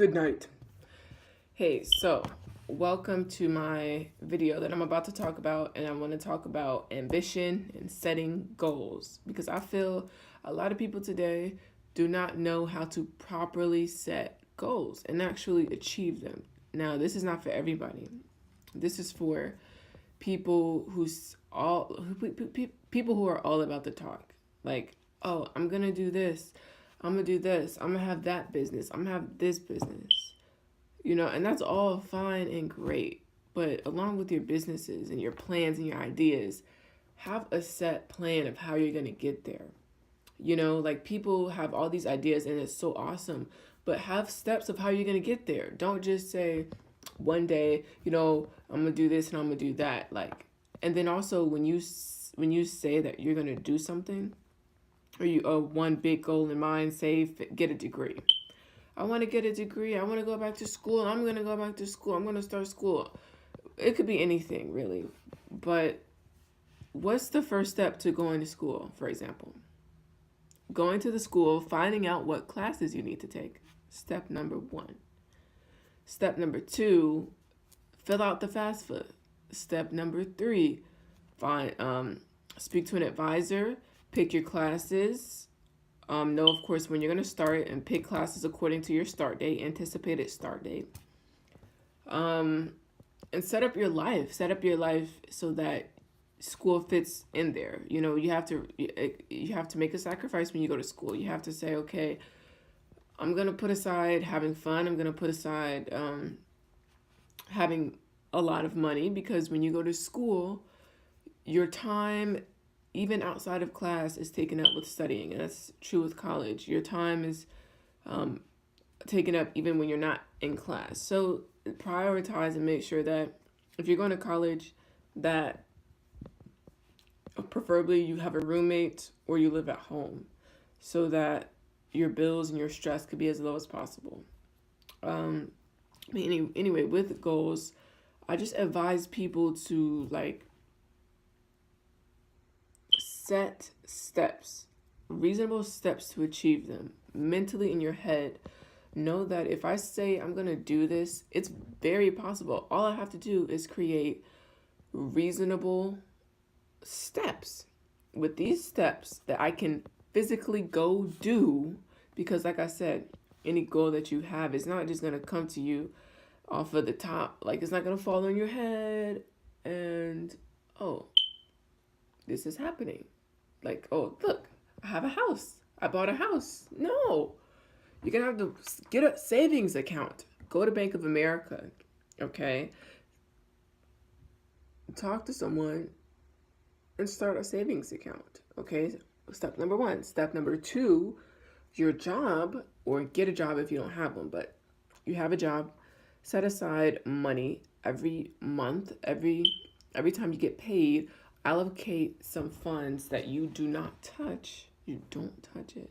Good night. Hey, so welcome to my video that I'm about to talk about, and I want to talk about ambition and setting goals because I feel a lot of people today do not know how to properly set goals and actually achieve them. Now, this is not for everybody. This is for people who are all about the talk. Like, oh, I'm gonna do this. I'm gonna do this. I'm gonna have that business. I'm gonna have this business. And that's all fine and great. But along with your businesses and your plans and your ideas, have a set plan of how you're going to get there. Like people have all these ideas and it's so awesome, but have steps of how you're going to get there. Don't just say one day, I'm going to do this and I'm going to do that. And then also when you say that you're going to do something or you one big goal in mind, say get a degree. I want to get a degree. I want to go back to school. I'm going to go back to school. I'm going to start school. It could be anything, really. But what's the first step to going to school, for example? Going to the school, finding out what classes you need to take. Step number 1. Step number 2, fill out the FAFSA. Step number 3, speak to an advisor, pick your classes. Know, of course, when you're going to start and pick classes according to your start date, anticipated start date. And set up your life. Set up your life so that school fits in there. You have to make a sacrifice when you go to school. You have to say, okay, I'm going to put aside having fun. I'm going to put aside having a lot of money because when you go to school, your time even outside of class is taken up with studying, and that's true with college. Your time is taken up even when you're not in class. So prioritize and make sure that if you're going to college, that preferably you have a roommate or you live at home so that your bills and your stress could be as low as possible. Anyway, with goals, I just advise people to set steps, reasonable steps to achieve them mentally in your head. Know that if I say I'm going to do this, it's very possible. All I have to do is create reasonable steps. With these steps that I can physically go do, because like I said, any goal that you have is not just going to come to you off of the top. Like it's not going to fall on your head and, oh, this is happening. Like, oh, look, I have a house. I bought a house. No. You're going to have to get a savings account. Go to Bank of America, okay? Talk to someone and start a savings account, okay? Step number 1. Step number 2, your job, or get a job if you don't have one, but you have a job. Set aside money every month, every time you get paid. Allocate some funds that you do not touch, you don't touch it,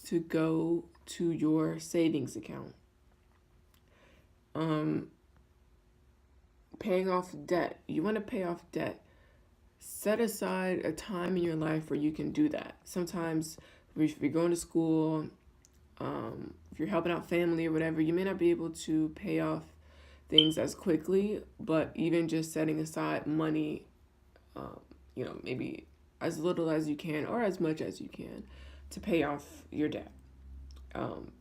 to go to your savings account. Paying off debt. You want to pay off debt. Set aside a time in your life where you can do that. Sometimes if you're going to school, if you're helping out family or whatever, you may not be able to pay off things as quickly, but even just setting aside money, maybe as little as you can or as much as you can to pay off your debt.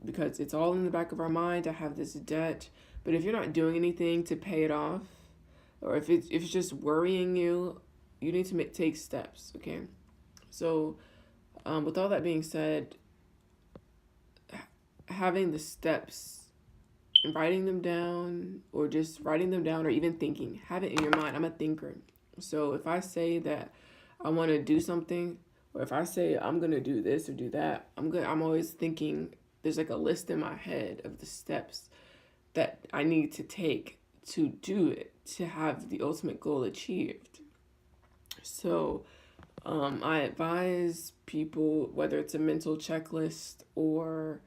Because it's all in the back of our mind to have this debt, but if you're not doing anything to pay it off, or if it's just worrying you, you need to take steps, okay? So with all that being said, having the steps and writing them down, or just writing them down, or even thinking, have it in your mind. I'm a thinker. So if I say that I want to do something, or if I say I'm going to do this or do that, I'm always thinking, there's like a list in my head of the steps that I need to take to do it, to have the ultimate goal achieved. So I advise people, whether it's a mental checklist or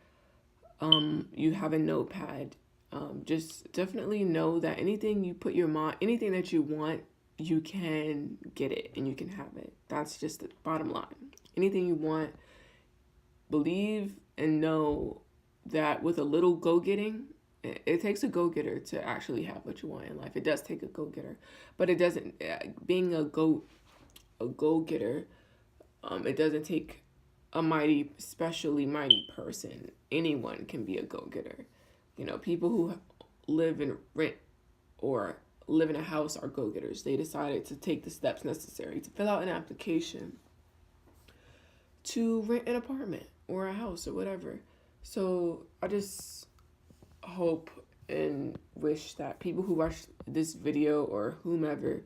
you have a notepad, just definitely know that anything you put your mind, anything that you want, you can get it and you can have it. That's just the bottom line. Anything you want, believe and know that with a little go-getting, it takes a go-getter to actually have what you want in life. It does take a go-getter, but it doesn't, being a go-getter, it doesn't take a mighty, especially mighty person. Anyone can be a go-getter. You know, people who live in rent or live in a house are go-getters. They decided to take the steps necessary to fill out an application to rent an apartment or a house or whatever. So I just hope and wish that people who watch this video or whomever,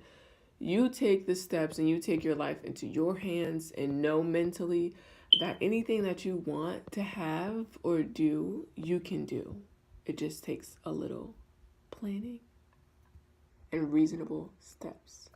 you take the steps and you take your life into your hands and know mentally that anything that you want to have or do, you can do. It just takes a little planning and reasonable steps.